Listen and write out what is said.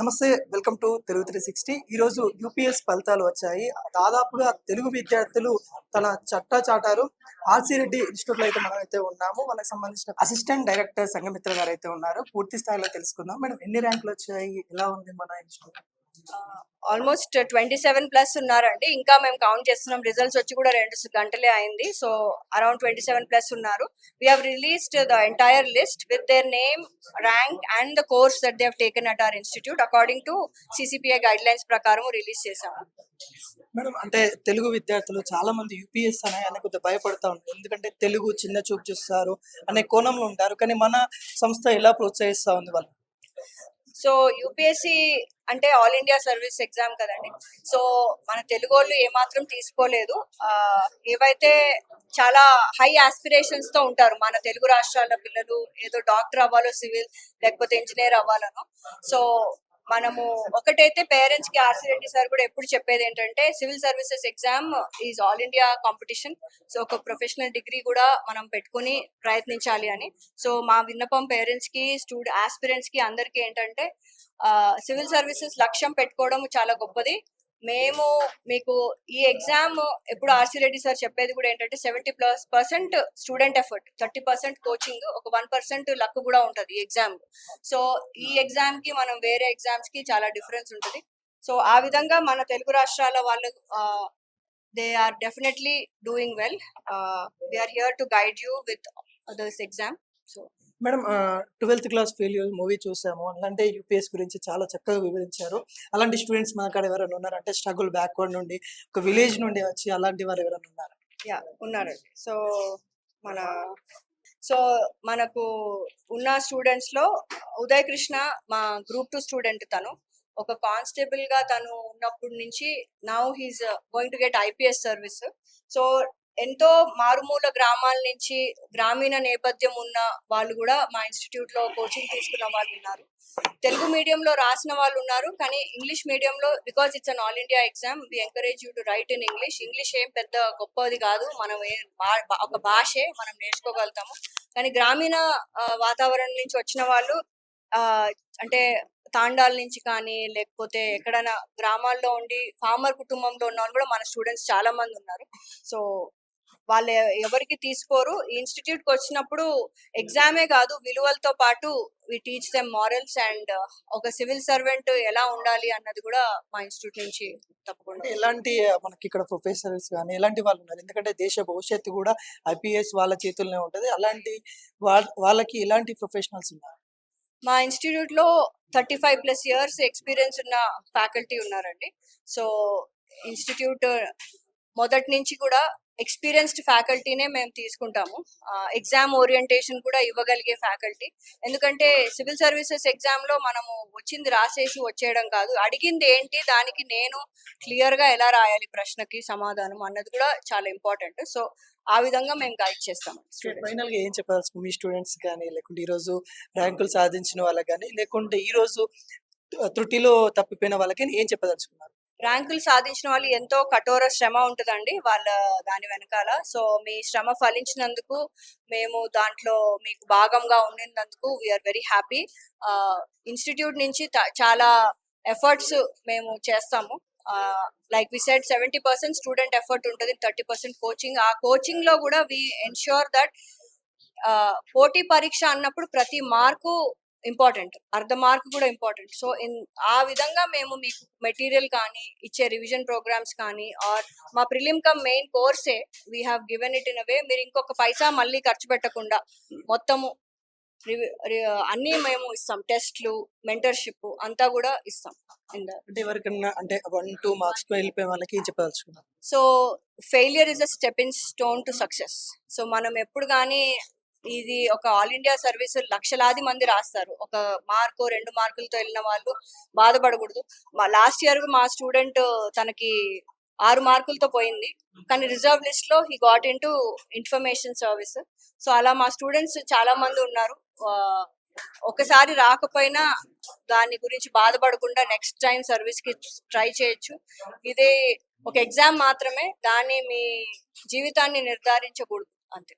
నమస్తే, welcome to Telugu 360. ఈరోజు UPS ఫలితాలు వచ్చాయి. దాదాపుగా తెలుగు విద్యార్థులు తన చట్టా చాటారు. ఆర్సి రెడ్డి ఇన్స్టిట్యూట్లో అయితే మనం అయితే ఉన్నాము. మనకు సంబంధించిన అసిస్టెంట్ డైరెక్టర్ సంఘమిత్ర గారు అయితే ఉన్నారు. పూర్తి స్థాయిలో తెలుసుకుందాం. మేడం, ఎన్ని ర్యాంకులు వచ్చాయి? ఎలా ఉంది మన ఇన్స్టిట్యూట్? ఆల్మోస్ట్ 27+ ఉన్నారండి. ఇంకా మేము కౌంట్ చేస్తున్నాం. రిజల్ట్స్ వచ్చి కూడా 2 గంటలే అయింది. సో అరౌండ్ 27+ ఉన్నారు. We have released the entire list with their name, rank and the course that they have taken at our institute according to CCPI guide lines ప్రకారం రిలీజ్ చేశాము. మేడం, అంటే తెలుగు విద్యార్థులు చాలా మంది యూపీఎస్ అనే కొద్దిగా భయపడతా ఉంటారు. ఎందుకంటే తెలుగు చిన్న చూపు చూస్తారు అనే కోణంలో ఉంటారు. కానీ మన సంస్థ ఎలా ప్రోత్సహిస్తా ఉంది వాళ్ళు? సో యూపీఎస్సి అంటే ఆల్ ఇండియా సర్వీస్ ఎగ్జామ్ కదండి. సో మన తెలుగు వాళ్ళు ఏమాత్రం తీసుకోలేదు. ఏవైతే చాలా హై ఆస్పిరేషన్స్ తో ఉంటారు మన తెలుగు రాష్ట్రాల పిల్లలు, ఏదో డాక్టర్ అవ్వాలో, సివిల్ లేకపోతే ఇంజనీర్ అవ్వాలను. సో మనము ఒకటైతే పేరెంట్స్ కి ఆర్సి రెడ్డి సార్ కూడా ఎప్పుడు చెప్పేది ఏంటంటే, civil services exam is all India competition. So ఒక ప్రొఫెషనల్ డిగ్రీ కూడా మనం పెట్టుకుని ప్రయత్నించాలి అని. సో మా విన్నపం పేరెంట్స్ కి, ఆస్పిరెంట్స్ కి అందరికీ ఏంటంటే, సివిల్ సర్వీసెస్ లక్ష్యం పెట్టుకోవడం చాలా గొప్పది. మేము మీకు ఈ ఎగ్జామ్ ఎప్పుడు ఆర్సి రెడ్డి సార్ చెప్పేది కూడా ఏంటంటే, 70+% స్టూడెంట్ ఎఫర్ట్, 30% కోచింగ్, ఒక 1% లక్ కూడా ఉంటది ఈ ఎగ్జామ్. సో ఈ ఎగ్జామ్ కి మనం వేరే ఎగ్జామ్స్ కి చాలా డిఫరెన్స్ ఉంటుంది. సో ఆ విధంగా మన తెలుగు రాష్ట్రాల వాళ్ళు they are definitely doing well. We are here to guide you with this exam. So madam, 12th class failure movie చూసాము. అలాంటి యూపీఎస్ గురించి చాలా చక్కగా వివరించారు. అలాంటి స్టూడెంట్స్ మా కాడ ఎవరైనా ఉన్నారు? అంటే స్ట్రగుల్ బ్యాక్వర్డ్ నుండి, ఒక విలేజ్ నుండి వచ్చి అలాంటి వారు ఎవరైనా ఉన్నారు? యా, ఉన్నారండి. మన సో మనకు ఉన్న స్టూడెంట్స్ లో ఉదయ్ కృష్ణ మా గ్రూప్ 2 స్టూడెంట్. తను ఒక కానిస్టేబుల్ గా తను ఉన్నప్పటి నుంచి now he's going to get IPS service. So ఎంతో మారుమూల గ్రామాల నుంచి గ్రామీణ నేపథ్యం ఉన్న వాళ్ళు కూడా మా ఇన్స్టిట్యూట్ లో కోచింగ్ తీసుకున్న వాళ్ళు ఉన్నారు. తెలుగు మీడియంలో రాసిన వాళ్ళు ఉన్నారు, కానీ ఇంగ్లీష్ మీడియంలో, because it's an all India exam, we encourage you to write in English. English ఏం పెద్ద గొప్పది కాదు, మనం ఒక భాషే, మనం నేర్చుకోగలుగుతాము. కానీ గ్రామీణ వాతావరణం నుంచి వచ్చిన వాళ్ళు, అంటే తాండాల నుంచి కానీ, లేకపోతే ఎక్కడైనా గ్రామాల్లో ఉండి ఫార్మర్ కుటుంబంలో ఉన్న వాళ్ళు కూడా మన స్టూడెంట్స్ చాలా మంది ఉన్నారు. సో వాళ్ళు ఎవరికి తీసుకోరు. ఈ ఇన్స్టిట్యూట్ కి వచ్చినప్పుడు ఎగ్జామే కాదు, విలువలతో పాటు we teach them morals and ఒక సివిల్ సర్వెంట్ ఎలా ఉండాలి అన్నది కూడా మా ఇన్స్టిట్యూట్ నుంచి తప్పకుండా. ఎలాంటి మనకి ఇక్కడ ప్రొఫెసర్స్ కానీ ఎలాంటి వాళ్ళు ఉన్నారు? ఎందుకంటే దేశ భవిష్యత్తు కూడా ఐపీఎస్ వాళ్ళ చేతుల్లోనే ఉంటది. అలాంటి వాళ్ళకి ఎలాంటి ప్రొఫెషనల్స్ ఉన్నారు? మా ఇన్స్టిట్యూట్ లో 35+ ఇయర్స్ ఎక్స్పీరియన్స్ ఉన్న ఫ్యాకల్టీ ఉన్నారండి. సో ఇన్స్టిట్యూట్ మొదటి నుంచి కూడా ఎక్స్పీరియన్స్డ్ ఫ్యాకల్టీనే మేము తీసుకుంటాము. ఎగ్జామ్ ఓరియంటేషన్ కూడా ఇవ్వగలిగే ఫ్యాకల్టీ. ఎందుకంటే సివిల్ సర్వీసెస్ ఎగ్జామ్ లో మనము వచ్చింది రాసేసి వచ్చేయడం కాదు, అడిగింది ఏంటి, దానికి నేను క్లియర్ గా ఎలా రాయాలి ప్రశ్నకి సమాధానం అన్నది కూడా చాలా ఇంపార్టెంట్. సో ఆ విధంగా మేము గైడ్ చేస్తాము. ఫైనల్ గా ఏం చెప్పాల్సి మీ స్టూడెంట్స్ కానీ, లేకుంటే ఈ రోజు ర్యాంకులు సాధించిన వాళ్ళకి కానీ, లేకుంటే ఈ రోజు త్రుటిలో తప్పిపోయిన వాళ్ళకి ఏం చెప్పదలుచుకున్నారు? ర్యాంకులు సాధించిన వాళ్ళు ఎంతో కఠోర శ్రమ ఉంటుందండి వాళ్ళ దాని వెనకాల. సో మీ శ్రమ ఫలించినందుకు, మేము దాంట్లో మీకు భాగంగా ఉన్నందుకు వీఆర్ వెరీ హ్యాపీ. ఇన్స్టిట్యూట్ నుంచి చాలా ఎఫర్ట్స్ మేము చేస్తాము. Like we said, 70% student effort ఉంటుంది, 30% కోచింగ్. ఆ కోచింగ్ లో కూడా వి ఎన్ష్యూర్ దట్ పోటీ పరీక్ష అన్నప్పుడు ప్రతి మార్కు ఇంపార్టెంట్, అర్ధ మార్క్ కూడా ఇంపార్టెంట్. సో ఆ విధంగా మేము మీకు మెటీరియల్ కానీ, ఇచ్చే రివిజన్ ప్రోగ్రామ్స్ కానీ, ఆర్ మా ప్రిలిమ్ కమ్ మెయిన్ కోర్సే we have given it in a way, మీరు ఇంకొక పైసా మళ్ళీ ఖర్చు పెట్టకుండా మొత్తము అన్ని మేము ఇస్తాం. టెస్ట్లు, మెంటర్షిప్ అంతా కూడా ఇస్తాం. అంటే ఎవరికన్నా అంటే 1-2 మార్క్స్ వెళ్ళిపోయే వాళ్ళకి ఏం చెప్పదలుచుకున్నారు? So failure is a stepping stone to success. So మనం ఎప్పుడు కానీ, ఇది ఒక ఆల్ ఇండియా సర్వీస్, లక్షలాది మంది రాస్తారు. ఒక మార్కు 2 మార్కులతో వెళ్ళిన వాళ్ళు బాధపడకూడదు. మా లాస్ట్ ఇయర్ మా స్టూడెంట్ తనకి 6 మార్కులతో పోయింది, కానీ రిజర్వ్ లిస్ట్ లో he got in to information service. So అలా మా స్టూడెంట్స్ చాలా మంది ఉన్నారు. ఒకసారి రాకపోయినా దాని గురించి బాధపడకుండా నెక్స్ట్ టైం సర్వీస్ కి ట్రై చేయొచ్చు. ఇదే ఒక ఎగ్జామ్ మాత్రమే, దాన్ని మీ జీవితాన్ని నిర్ధారించకూడదు అంతే.